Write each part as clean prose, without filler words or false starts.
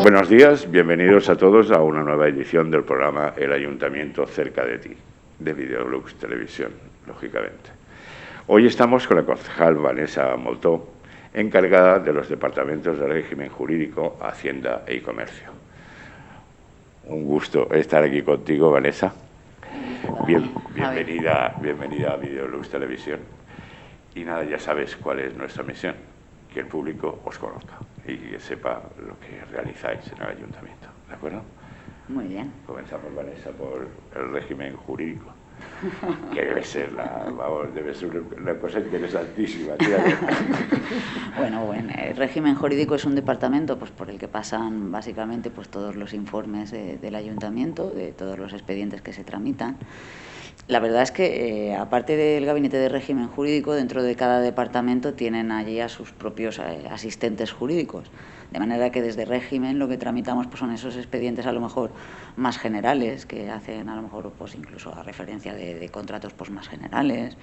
Buenos días, bienvenidos a todos a una nueva edición del programa El Ayuntamiento cerca de ti, de Videolux Televisión, lógicamente. Hoy estamos con la concejal Vanessa Moltó, encargada de los departamentos de régimen jurídico, Hacienda y Comercio. Un gusto estar aquí contigo, Vanessa. Bienvenida a Videolux Televisión. Y nada, ya sabes cuál es nuestra misión, que el público os conozca y que sepa lo que realizáis en el ayuntamiento, ¿de acuerdo? Muy bien. Comenzamos, Vanessa, por el régimen jurídico, que debe ser una cosa interesantísima. Bueno, el régimen jurídico es un departamento pues por el que pasan básicamente pues todos los informes del ayuntamiento, de todos los expedientes que se tramitan. La verdad es que, aparte del gabinete de régimen jurídico, dentro de cada departamento tienen allí a sus propios asistentes jurídicos. De manera que desde régimen lo que tramitamos pues, son esos expedientes a lo mejor más generales, que hacen a lo mejor pues, incluso a referencia de contratos pues, más generales,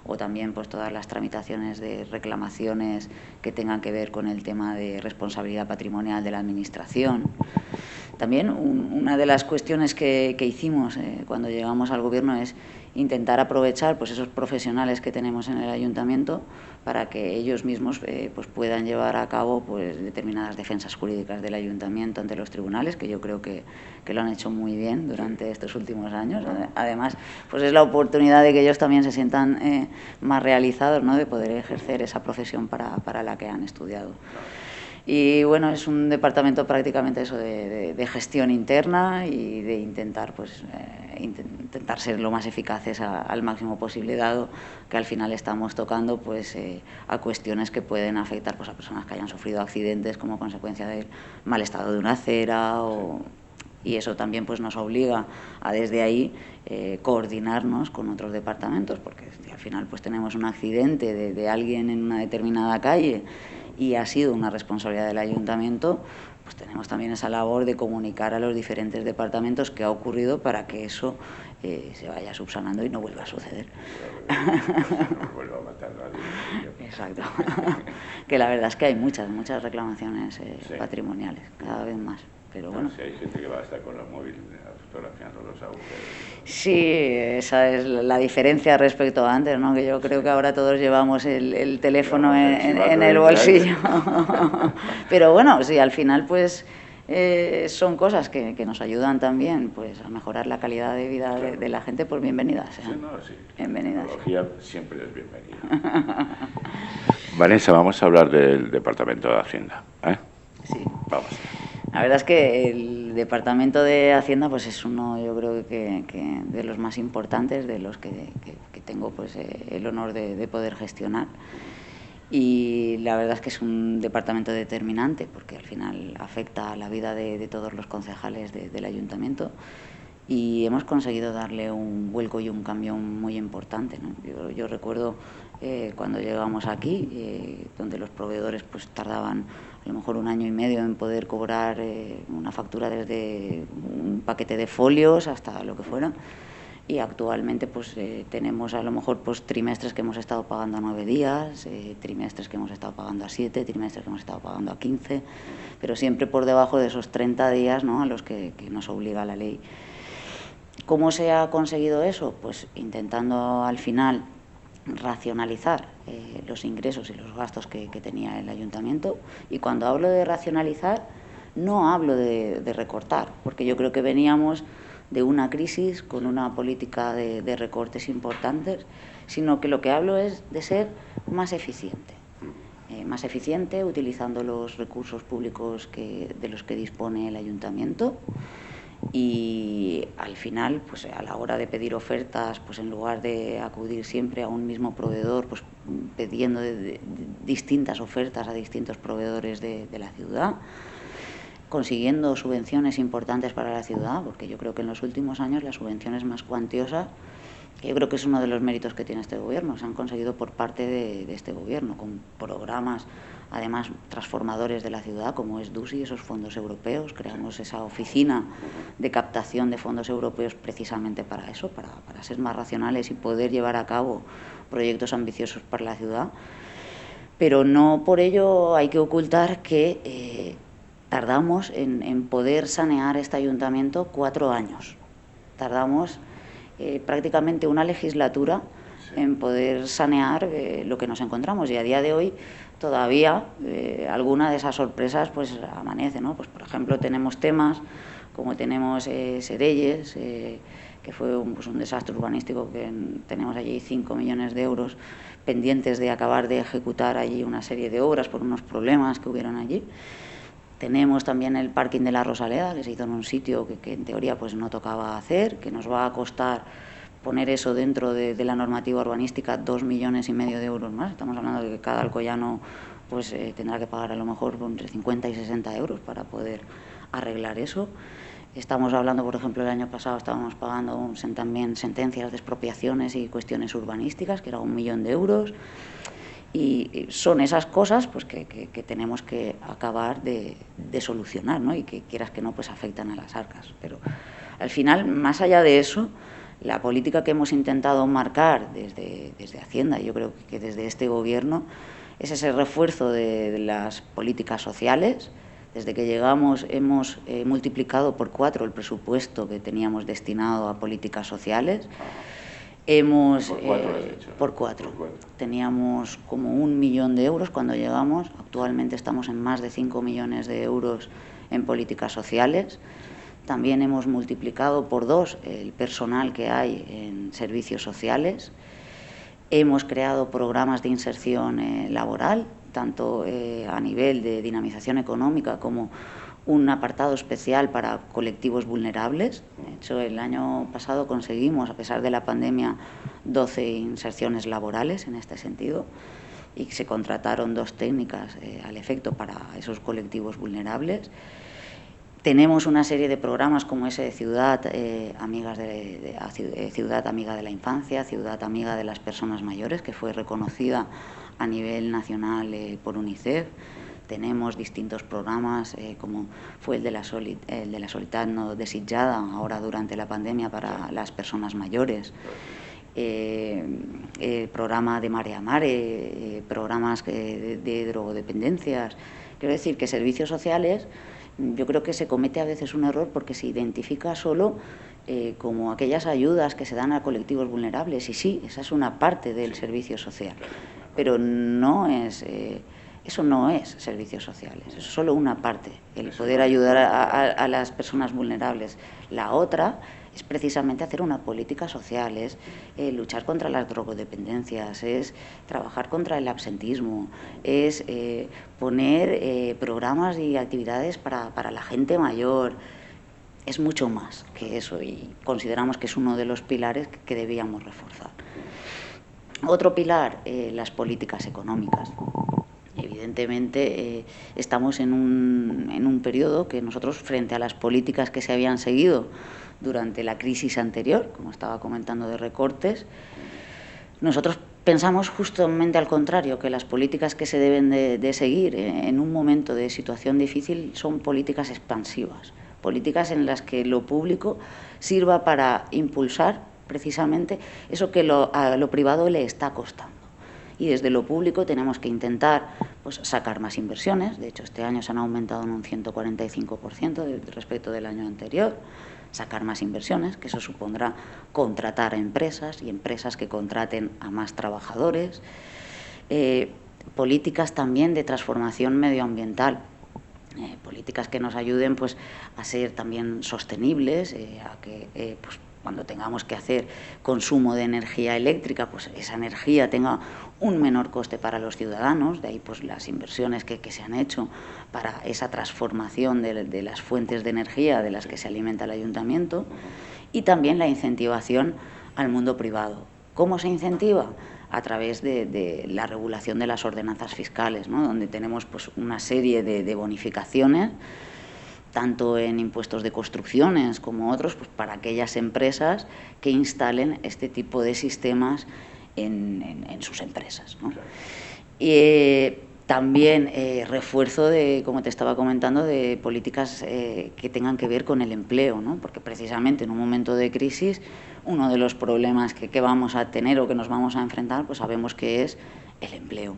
o también pues, todas las tramitaciones de reclamaciones que tengan que ver con el tema de responsabilidad patrimonial de la Administración. También una de las cuestiones que hicimos cuando llegamos al Gobierno es intentar aprovechar pues, esos profesionales que tenemos en el Ayuntamiento para que ellos mismos pues, puedan llevar a cabo pues, determinadas defensas jurídicas del Ayuntamiento ante los tribunales, que yo creo que lo han hecho muy bien durante estos últimos años. Además, pues es la oportunidad de que ellos también se sientan más realizados, ¿no?, de poder ejercer esa profesión para la que han estudiado. Y bueno, es un departamento prácticamente eso de gestión interna y de intentar pues intentar ser lo más eficaces al máximo posible, dado que al final estamos tocando pues a cuestiones que pueden afectar pues a personas que hayan sufrido accidentes como consecuencia del mal estado de una acera y eso también pues nos obliga a desde ahí coordinarnos con otros departamentos, porque si al final pues tenemos un accidente de alguien en una determinada calle y ha sido una responsabilidad del ayuntamiento, pues tenemos también esa labor de comunicar a los diferentes departamentos qué ha ocurrido para que eso se vaya subsanando y no vuelva a suceder. No vuelva a matar a nadie. Exacto. Que la verdad es que hay muchas reclamaciones patrimoniales, cada vez más. Pero bueno. Sí, hay gente que va a estar con el móvil fotografiando los agujeros. Sí, esa es la diferencia respecto a antes, ¿no? Que yo creo que ahora todos llevamos el teléfono en el bolsillo. Pero bueno, sí, al final pues son cosas que nos ayudan también pues a mejorar la calidad de vida de la gente, pues bienvenidas. Sí, sí. Bienvenidas. La tecnología siempre es bienvenida. Vanessa, vamos a hablar del Departamento de Hacienda, ¿eh? Sí. Vamos. La verdad es que el Departamento de Hacienda pues es uno, yo creo que de los más importantes, de los que tengo pues el honor de poder gestionar. Y la verdad es que es un departamento determinante porque al final afecta a la vida de todos los concejales del ayuntamiento y hemos conseguido darle un vuelco y un cambio muy importante, ¿no? Yo recuerdo cuando llegamos aquí, donde los proveedores pues tardaban a lo mejor 1 año y medio en poder cobrar una factura desde un paquete de folios hasta lo que fuera. Y actualmente pues tenemos a lo mejor pues trimestres que hemos estado pagando a 9 días, trimestres que hemos estado pagando a 7, trimestres que hemos estado pagando a 15, pero siempre por debajo de esos 30 días, ¿no?, a los que nos obliga la ley. ¿Cómo se ha conseguido eso? Pues intentando al final racionalizar los ingresos y los gastos que tenía el ayuntamiento. Y cuando hablo de racionalizar, no hablo de recortar, porque yo creo que veníamos de una crisis con una política de recortes importantes, sino que lo que hablo es de ser más eficiente. Más eficiente utilizando los recursos públicos de los que dispone el ayuntamiento. Y al final, pues a la hora de pedir ofertas, pues en lugar de acudir siempre a un mismo proveedor, pues pidiendo distintas ofertas a distintos proveedores de la ciudad, consiguiendo subvenciones importantes para la ciudad, porque yo creo que en los últimos años las subvenciones más cuantiosas, que yo creo que es uno de los méritos que tiene este gobierno, se han conseguido por parte de este gobierno, con programas además transformadores de la ciudad, como es DUSI, esos fondos europeos. Creamos esa oficina de captación de fondos europeos precisamente para eso, para ser más racionales y poder llevar a cabo proyectos ambiciosos para la ciudad. Pero no por ello hay que ocultar que tardamos en poder sanear este ayuntamiento 4 años. Tardamos prácticamente una legislatura en poder sanear lo que nos encontramos, y a día de hoy todavía alguna de esas sorpresas pues amanece, ¿no? Pues, por ejemplo, tenemos temas como tenemos Sedelles, que fue un desastre urbanístico, que tenemos allí 5 millones de euros pendientes de acabar de ejecutar allí una serie de obras por unos problemas que hubieron allí. Tenemos también el parking de la Rosaleda, que se hizo en un sitio que en teoría pues no tocaba hacer, que nos va a costar poner eso dentro de la normativa urbanística 2,5 millones de euros más. Estamos hablando de que cada alcoyano pues tendrá que pagar a lo mejor entre 50 y 60 euros para poder arreglar eso. Estamos hablando, por ejemplo, el año pasado estábamos pagando también sentencias de expropiaciones y cuestiones urbanísticas, que era 1 millón de euros. Y son esas cosas pues que tenemos que acabar de solucionar, ¿no? Y que quieras que no, pues afectan a las arcas. Pero al final, más allá de eso, la política que hemos intentado marcar desde Hacienda, yo creo que desde este Gobierno, es ese refuerzo de las políticas sociales. Desde que llegamos hemos multiplicado por 4 el presupuesto que teníamos destinado a políticas sociales. Por 4. Teníamos como 1 millón de euros cuando llegamos. Actualmente estamos en más de 5 millones de euros en políticas sociales. También hemos multiplicado por 2 el personal que hay en servicios sociales. Hemos creado programas de inserción laboral, tanto a nivel de dinamización económica como un apartado especial para colectivos vulnerables. De hecho, el año pasado conseguimos, a pesar de la pandemia, 12 inserciones laborales en este sentido, y se contrataron 2 técnicas al efecto para esos colectivos vulnerables. Tenemos una serie de programas como ese de Ciudad Amiga de la Infancia, Ciudad Amiga de las Personas Mayores, que fue reconocida a nivel nacional por UNICEF. Tenemos distintos programas, como fue el de la Solitat no desitjada, ahora durante la pandemia, para las personas mayores. Programa de Mare a Mare, programas de drogodependencias. Quiero decir que servicios sociales, yo creo que se comete a veces un error porque se identifica solo como aquellas ayudas que se dan a colectivos vulnerables. Y sí, esa es una parte del servicio social, pero no es... Eso no es servicios sociales, eso es solo una parte, el poder ayudar a las personas vulnerables. La otra es precisamente hacer una política social, es luchar contra las drogodependencias, es trabajar contra el absentismo, es poner programas y actividades para la gente mayor. Es mucho más que eso, y consideramos que es uno de los pilares que debíamos reforzar. Otro pilar, las políticas económicas. Evidentemente estamos en un periodo que nosotros, frente a las políticas que se habían seguido durante la crisis anterior, como estaba comentando, de recortes, nosotros pensamos justamente al contrario, que las políticas que se deben de seguir en un momento de situación difícil son políticas expansivas, políticas en las que lo público sirva para impulsar precisamente eso que a lo privado le está costando. Y desde lo público tenemos que intentar pues sacar más inversiones. De hecho, este año se han aumentado en un 145% respecto del año anterior. Sacar más inversiones, que eso supondrá contratar a empresas y empresas que contraten a más trabajadores. Políticas también de transformación medioambiental. Políticas que nos ayuden pues a ser también sostenibles, a que pues cuando tengamos que hacer consumo de energía eléctrica, pues esa energía tenga un menor coste para los ciudadanos. De ahí pues las inversiones que se han hecho para esa transformación de las fuentes de energía de las que se alimenta el ayuntamiento, y también la incentivación al mundo privado. ¿Cómo se incentiva? A través de la regulación de las ordenanzas fiscales, ¿no? Donde tenemos pues una serie de bonificaciones, tanto en impuestos de construcciones como otros, pues para aquellas empresas que instalen este tipo de sistemas en sus empresas, ¿no? Y también refuerzo como te estaba comentando, de políticas que tengan que ver con el empleo, ¿no? Porque precisamente en un momento de crisis, uno de los problemas que vamos a tener o que nos vamos a enfrentar, pues sabemos que es el empleo.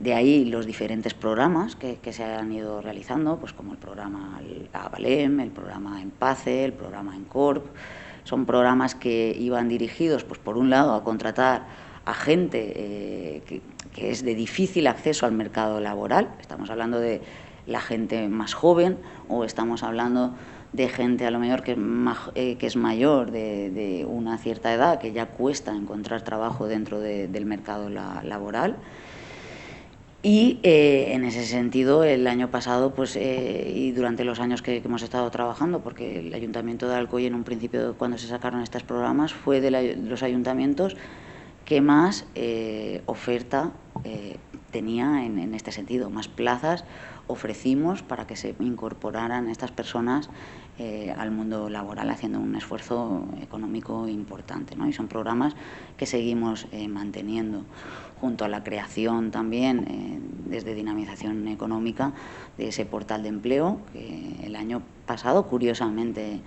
De ahí los diferentes programas que se han ido realizando, pues como el programa Avalem, el programa Empace, el programa Encorp. Son programas que iban dirigidos, pues por un lado, a contratar a gente que es de difícil acceso al mercado laboral. Estamos hablando de la gente más joven, o estamos hablando de gente a lo mejor que es mayor, de una cierta edad, que ya cuesta encontrar trabajo dentro del mercado laboral. Y en ese sentido, el año pasado, pues, y durante los años que hemos estado trabajando, porque el Ayuntamiento de Alcoy, en un principio, cuando se sacaron estos programas, fue de los ayuntamientos que más oferta tenía en este sentido, más plazas ofrecimos para que se incorporaran estas personas al mundo laboral, haciendo un esfuerzo económico importante, ¿no? Y son programas que seguimos manteniendo, junto a la creación también, desde Dinamización Económica, de ese portal de empleo, que el año pasado, curiosamente,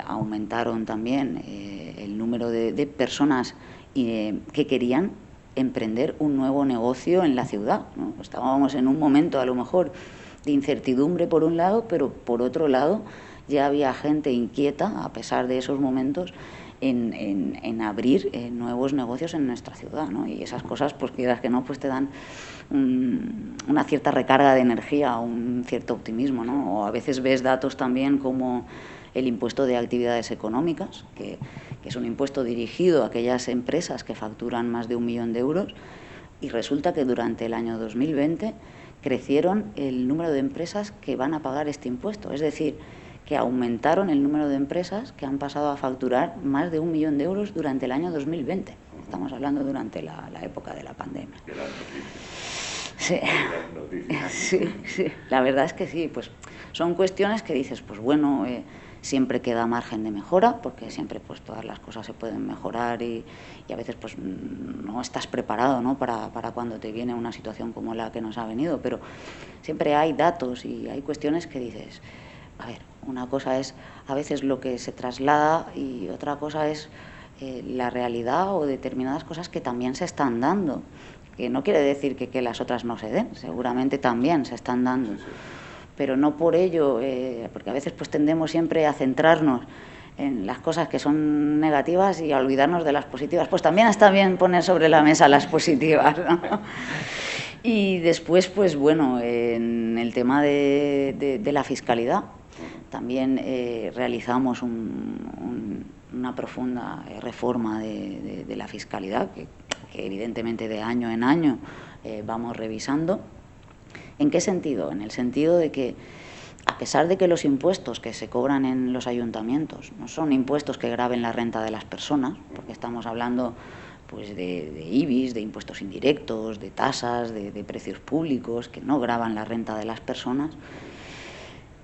aumentaron también el número de personas que querían emprender un nuevo negocio en la ciudad, ¿no? Estábamos en un momento, a lo mejor, de incertidumbre por un lado, pero por otro lado ya había gente inquieta, a pesar de esos momentos, en abrir nuevos negocios en nuestra ciudad, ¿no? Y esas cosas, pues quieras que no, pues te dan una cierta recarga de energía, un cierto optimismo, ¿no? O a veces ves datos también como el impuesto de actividades económicas, que es un impuesto dirigido a aquellas empresas que facturan más de 1 millón de euros, y resulta que durante el año 2020 crecieron el número de empresas que van a pagar este impuesto, es decir, que aumentaron el número de empresas que han pasado a facturar más de 1 millón de euros durante el año 2020. Estamos hablando durante la época de la pandemia. Sí. Sí, la verdad es que sí, pues son cuestiones que dices, pues bueno, siempre queda margen de mejora, porque siempre pues todas las cosas se pueden mejorar y a veces pues no estás preparado, ¿no? para cuando te viene una situación como la que nos ha venido, pero siempre hay datos y hay cuestiones que dices, a ver, una cosa es a veces lo que se traslada y otra cosa es la realidad o determinadas cosas que también se están dando, que no quiere decir que las otras no se den, seguramente también se están dando. Sí. Pero no por ello, porque a veces pues tendemos siempre a centrarnos en las cosas que son negativas y a olvidarnos de las positivas. Pues también está bien poner sobre la mesa las positivas, ¿no? Y después, pues bueno, en el tema de la fiscalidad, también realizamos una profunda reforma de la fiscalidad, que evidentemente de año en año vamos revisando. ¿En qué sentido? En el sentido de que, a pesar de que los impuestos que se cobran en los ayuntamientos no son impuestos que graven la renta de las personas, porque estamos hablando pues de IBIs, de impuestos indirectos, de tasas, de precios públicos que no gravan la renta de las personas,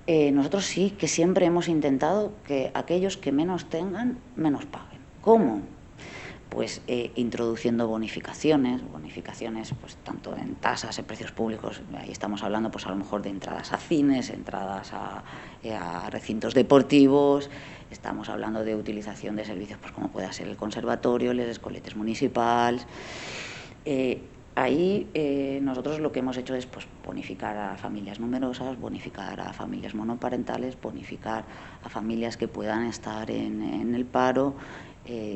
nosotros sí que siempre hemos intentado que aquellos que menos tengan, menos paguen. ¿Cómo? Pues introduciendo bonificaciones pues tanto en tasas, en precios públicos, ahí estamos hablando pues a lo mejor de entradas a cines, entradas a recintos deportivos, estamos hablando de utilización de servicios pues como pueda ser el conservatorio, les escoletes municipales. Ahí nosotros lo que hemos hecho es pues bonificar a familias numerosas, bonificar a familias monoparentales, bonificar a familias que puedan estar en el paro,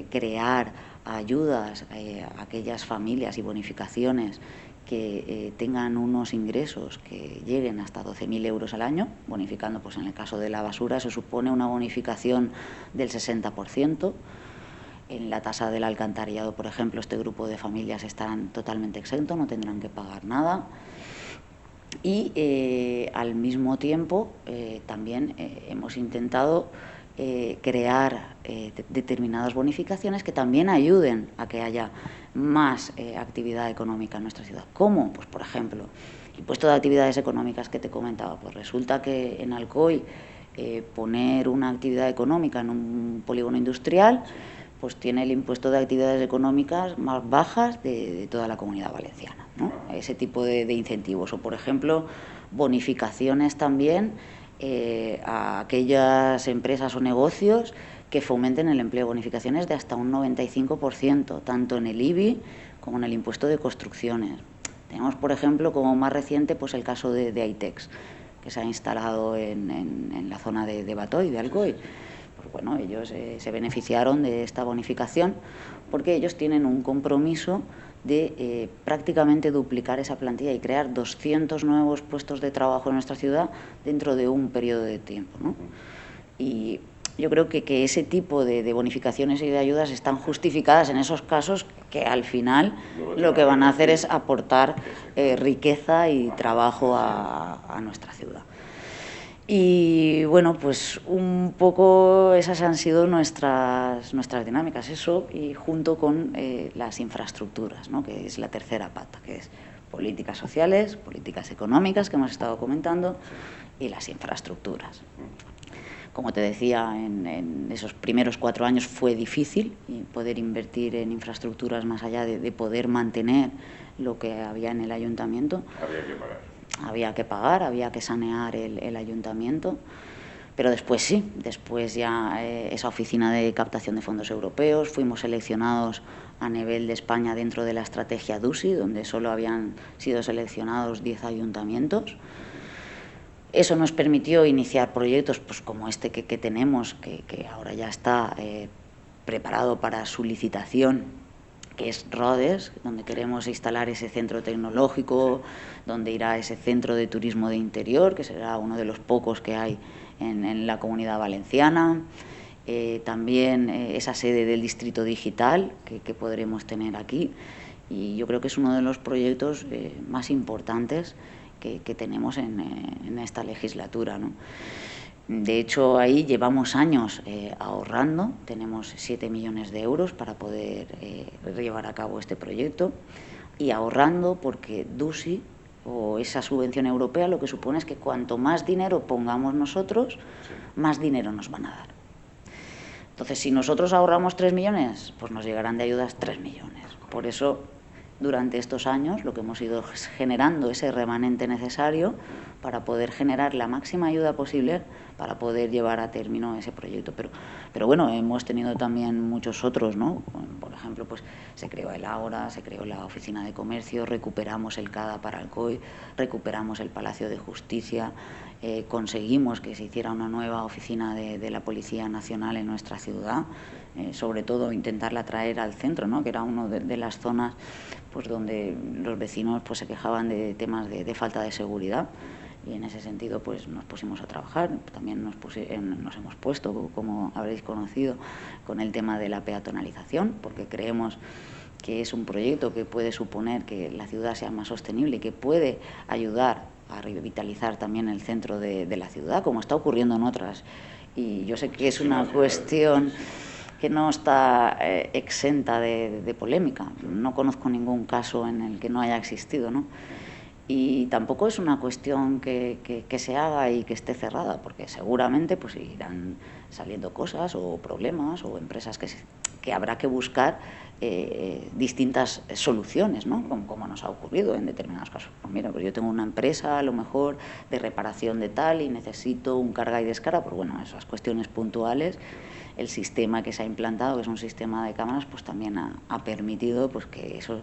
crear ayudas a aquellas familias y bonificaciones que tengan unos ingresos que lleguen hasta 12.000 euros al año, bonificando, pues en el caso de la basura, eso supone una bonificación del 60%. En la tasa del alcantarillado, por ejemplo, este grupo de familias estarán totalmente exentos, no tendrán que pagar nada. Y al mismo tiempo también hemos intentado crear determinadas bonificaciones que también ayuden a que haya más actividad económica en nuestra ciudad. ¿Cómo? Pues, por ejemplo, el impuesto de actividades económicas que te comentaba. Pues resulta que en Alcoy poner una actividad económica en un polígono industrial pues tiene el impuesto de actividades económicas más bajas de toda la Comunidad Valenciana, ¿no? Ese tipo de incentivos. O, por ejemplo, bonificaciones también a aquellas empresas o negocios que fomenten el empleo, bonificaciones de hasta un 95%, tanto en el IBI como en el impuesto de construcciones. Tenemos, por ejemplo, como más reciente, pues el caso de Aitex, que se ha instalado en la zona de Batoy, de Alcoy. Pues bueno, ellos se beneficiaron de esta bonificación porque ellos tienen un compromiso de prácticamente duplicar esa plantilla y crear 200 nuevos puestos de trabajo en nuestra ciudad dentro de un periodo de tiempo, ¿no? Y yo creo que ese tipo de bonificaciones y de ayudas están justificadas en esos casos que al final lo que van a hacer es aportar riqueza y trabajo a nuestra ciudad. Y bueno, pues un poco esas han sido nuestras dinámicas, eso, y junto con las infraestructuras, ¿no? Que es la tercera pata, que es políticas sociales, políticas económicas, que hemos estado comentando, y las infraestructuras. Como te decía, en esos primeros 4 años fue difícil poder invertir en infraestructuras más allá de poder mantener lo que había en el ayuntamiento. Había que pagar, había que sanear el ayuntamiento, pero después sí, después ya esa oficina de captación de fondos europeos, fuimos seleccionados a nivel de España dentro de la estrategia DUSI, donde solo habían sido seleccionados 10 ayuntamientos. Eso nos permitió iniciar proyectos pues, como este que tenemos, que ahora ya está preparado para su licitación, que es Rhodes, donde queremos instalar ese centro tecnológico, donde irá ese centro de turismo de interior, que será uno de los pocos que hay en la Comunidad Valenciana. También esa sede del Distrito Digital que podremos tener aquí. Y yo creo que es uno de los proyectos más importantes que tenemos en esta legislatura, ¿no? De hecho, ahí llevamos años ahorrando, tenemos 7 millones de euros para poder llevar a cabo este proyecto y ahorrando porque DUSI o esa subvención europea lo que supone es que cuanto más dinero pongamos nosotros, más dinero nos van a dar. Entonces, si nosotros ahorramos 3 millones, pues nos llegarán de ayudas 3 millones. Por eso, durante estos años, lo que hemos ido generando ese remanente necesario para poder generar la máxima ayuda posible para poder llevar a término ese proyecto. Pero bueno, hemos tenido también muchos otros, ¿no? Por ejemplo, pues se creó el Ágora, se creó la Oficina de Comercio, recuperamos el CADA para Alcoy, recuperamos el Palacio de Justicia, conseguimos que se hiciera una nueva oficina de la Policía Nacional en nuestra ciudad, sobre todo intentarla traer al centro, ¿no? Que era una de las zonas pues donde los vecinos pues se quejaban de temas de falta de seguridad. Y en ese sentido pues nos pusimos a trabajar, también nos hemos puesto, como habréis conocido, con el tema de la peatonalización, porque creemos que es un proyecto que puede suponer que la ciudad sea más sostenible y que puede ayudar a revitalizar también el centro de la ciudad, como está ocurriendo en otras. Y yo sé que es una cuestión que no está exenta de polémica. No conozco ningún caso en el que no haya existido, ¿no? Y tampoco es una cuestión que se haga y que esté cerrada, porque seguramente pues irán saliendo cosas o problemas o empresas que habrá que buscar distintas soluciones, ¿no? Como nos ha ocurrido en determinados casos. Pues mira, pues yo tengo una empresa a lo mejor de reparación de tal y necesito un carga y descarga, pues bueno, esas cuestiones puntuales, el sistema que se ha implantado, que es un sistema de cámaras, pues también ha permitido pues que eso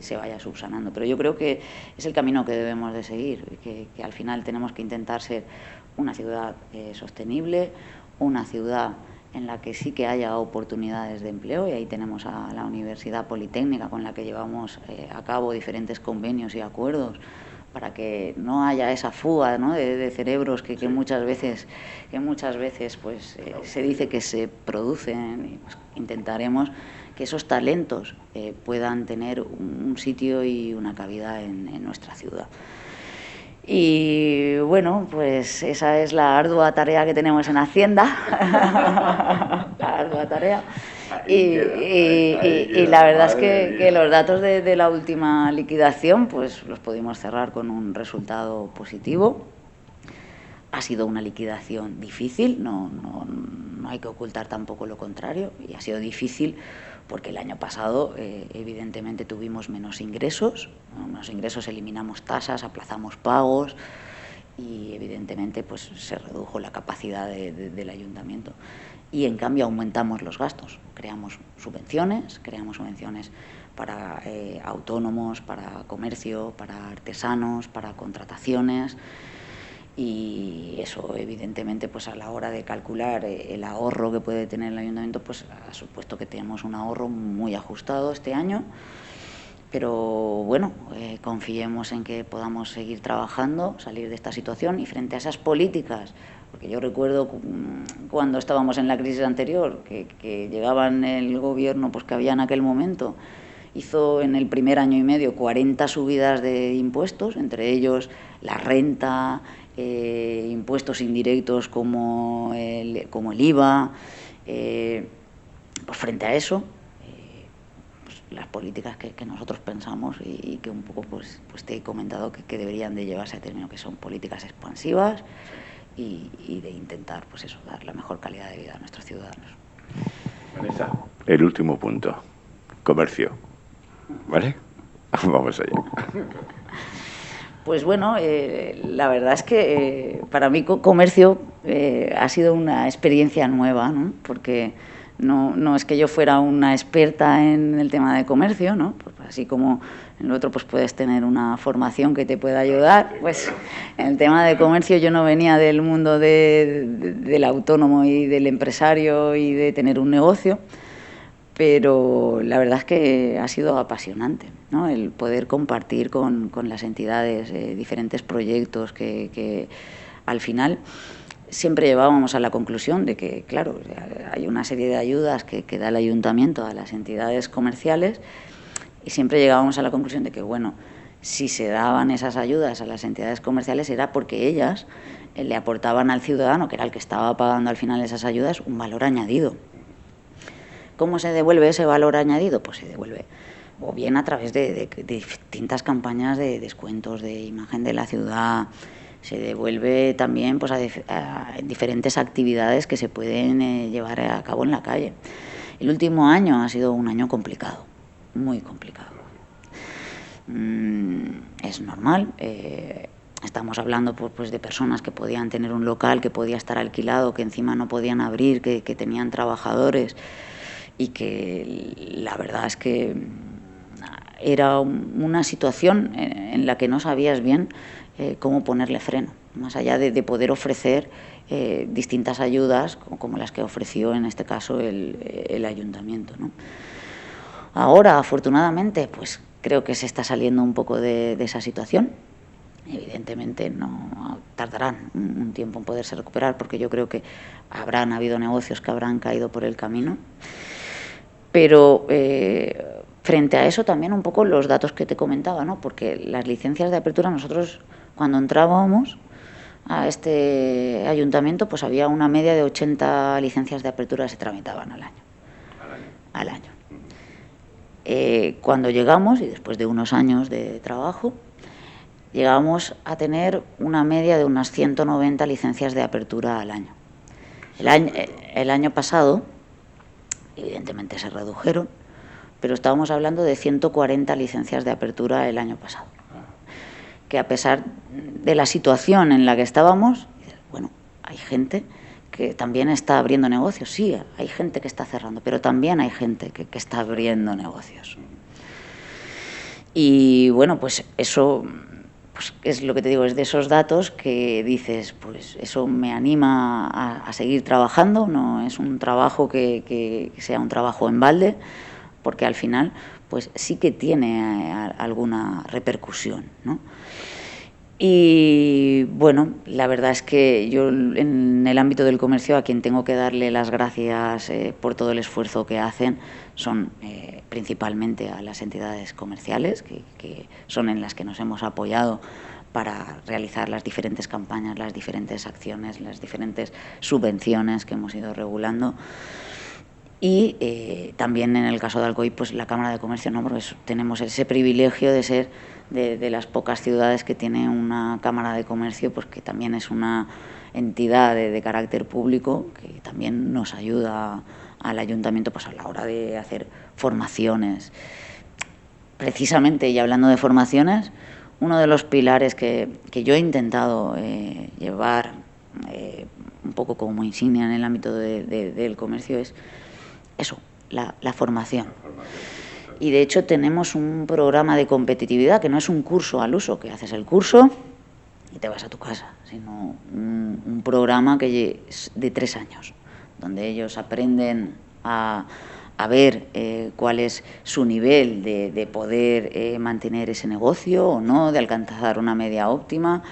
se vaya subsanando. Pero yo creo que es el camino que debemos de seguir, que al final tenemos que intentar ser una ciudad sostenible, una ciudad en la que sí que haya oportunidades de empleo, y ahí tenemos a la Universidad Politécnica con la que llevamos a cabo diferentes convenios y acuerdos para que no haya esa fuga, ¿no? de cerebros que muchas veces pues se dice que se producen, y pues intentaremos que esos talentos puedan tener un sitio y una cabida en nuestra ciudad. Y bueno, pues esa es la ardua tarea que tenemos en Hacienda, la ardua tarea. Y la verdad es que los datos de la última liquidación pues los pudimos cerrar con un resultado positivo. Ha sido una liquidación difícil, no hay que ocultar tampoco lo contrario, y ha sido difícil porque el año pasado evidentemente tuvimos menos ingresos, eliminamos tasas, aplazamos pagos y evidentemente pues se redujo la capacidad del ayuntamiento. Y en cambio aumentamos los gastos, creamos subvenciones para autónomos, para comercio, para artesanos, para contrataciones. Y eso, evidentemente, pues a la hora de calcular el ahorro que puede tener el ayuntamiento, pues ha supuesto que tenemos un ahorro muy ajustado este año. Pero bueno, confiemos en que podamos seguir trabajando, salir de esta situación, y frente a esas políticas, porque yo recuerdo cuando estábamos en la crisis anterior, que llegaban el gobierno pues que había en aquel momento, hizo en el primer año y medio 40 subidas de impuestos, entre ellos la renta, impuestos indirectos como el IVA. Pues frente a eso, las políticas que nosotros pensamos y que un poco pues te he comentado que deberían de llevarse a término, que son políticas expansivas y de intentar pues eso, dar la mejor calidad de vida a nuestros ciudadanos. Vanessa, el último punto, comercio, ¿vale? Vamos allá. Pues bueno, la verdad es que para mí comercio ha sido una experiencia nueva, ¿no? Porque no es que yo fuera una experta en el tema de comercio, ¿no? Pues así como en lo otro pues puedes tener una formación que te pueda ayudar, pues en el tema de comercio yo no venía del mundo del autónomo y del empresario y de tener un negocio, pero la verdad es que ha sido apasionante, ¿no? El poder compartir con las entidades diferentes proyectos que al final siempre llevábamos a la conclusión de que, claro, hay una serie de ayudas que da el ayuntamiento a las entidades comerciales, y siempre llegábamos a la conclusión de que, bueno, si se daban esas ayudas a las entidades comerciales era porque ellas le aportaban al ciudadano, que era el que estaba pagando al final esas ayudas, un valor añadido. ¿Cómo se devuelve ese valor añadido? Pues se devuelve o bien a través de distintas campañas de descuentos, de imagen de la ciudad. Se devuelve también pues a diferentes actividades que se pueden llevar a cabo en la calle. El último año ha sido un año complicado, muy complicado. Es normal. Estamos hablando pues de personas que podían tener un local, que podía estar alquilado, que encima no podían abrir, que tenían trabajadores, y que la verdad es que era una situación en la que no sabías bien cómo ponerle freno, más allá de poder ofrecer distintas ayudas como las que ofreció en este caso el ayuntamiento, ¿no? Ahora, afortunadamente, pues creo que se está saliendo un poco de esa situación. Evidentemente no tardarán un tiempo en poderse recuperar, porque yo creo que habrán habido negocios que habrán caído por el camino. Pero frente a eso también un poco los datos que te comentaba, ¿no? Porque las licencias de apertura, nosotros cuando entrábamos a este ayuntamiento pues había una media de 80 licencias de apertura que se tramitaban al año. Al año. Cuando llegamos, y después de unos años de trabajo, llegamos a tener una media de unas 190 licencias de apertura al año. El año pasado, evidentemente se redujeron, pero estábamos hablando de 140 licencias de apertura el año pasado. Que a pesar de la situación en la que estábamos, bueno, hay gente que también está abriendo negocios. Sí, hay gente que está cerrando, pero también hay gente que está abriendo negocios. Y bueno, pues eso pues es lo que te digo, es de esos datos que dices, pues eso me anima a seguir trabajando. No es un trabajo que sea un trabajo en balde, porque al final pues sí que tiene alguna repercusión, ¿no? Y bueno, la verdad es que yo en el ámbito del comercio a quien tengo que darle las gracias por todo el esfuerzo que hacen son principalmente a las entidades comerciales, que son en las que nos hemos apoyado para realizar las diferentes campañas, las diferentes acciones, las diferentes subvenciones que hemos ido regulando. Y también en el caso de Alcoy, pues la Cámara de Comercio, ¿no? Porque tenemos ese privilegio de ser de las pocas ciudades que tiene una Cámara de Comercio, pues que también es una entidad de carácter público que también nos ayuda al ayuntamiento pues a la hora de hacer formaciones. Precisamente, y hablando de formaciones, uno de los pilares que yo he intentado llevar un poco como insignia en el ámbito del comercio es eso, la formación. y de hecho tenemos un programa de competitividad que no es un curso al uso, que haces el curso y te vas a tu casa, sino un programa que es de 3 años, donde ellos aprenden a ver cuál es su nivel de poder mantener ese negocio o no, de alcanzar una media óptima.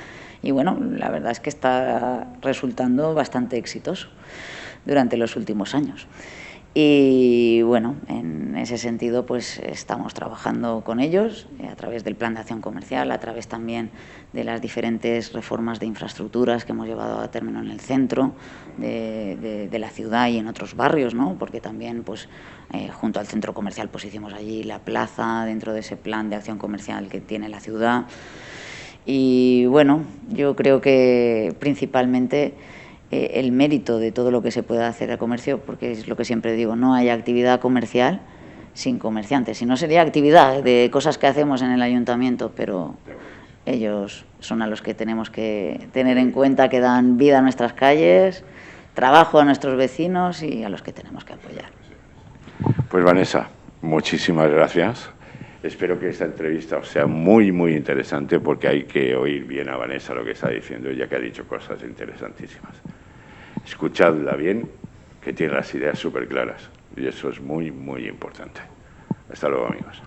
Y bueno, la verdad es que está resultando bastante exitoso durante los últimos años. Y bueno, en ese sentido pues estamos trabajando con ellos a través del plan de acción comercial, a través también de las diferentes reformas de infraestructuras que hemos llevado a término en el centro de la ciudad y en otros barrios, ¿no? Porque también pues junto al centro comercial pues hicimos allí la plaza dentro de ese plan de acción comercial que tiene la ciudad. Y bueno, yo creo que principalmente el mérito de todo lo que se pueda hacer a comercio, porque es lo que siempre digo, no hay actividad comercial sin comerciantes. Si no sería actividad de cosas que hacemos en el ayuntamiento, pero ellos son a los que tenemos que tener en cuenta, que dan vida a nuestras calles, trabajo a nuestros vecinos y a los que tenemos que apoyar. Pues Vanessa, muchísimas gracias. Espero que esta entrevista os sea muy, muy interesante, porque hay que oír bien a Vanessa lo que está diciendo, ya que ha dicho cosas interesantísimas. Escuchadla bien, que tiene las ideas súper claras, y eso es muy, muy importante. Hasta luego, amigos.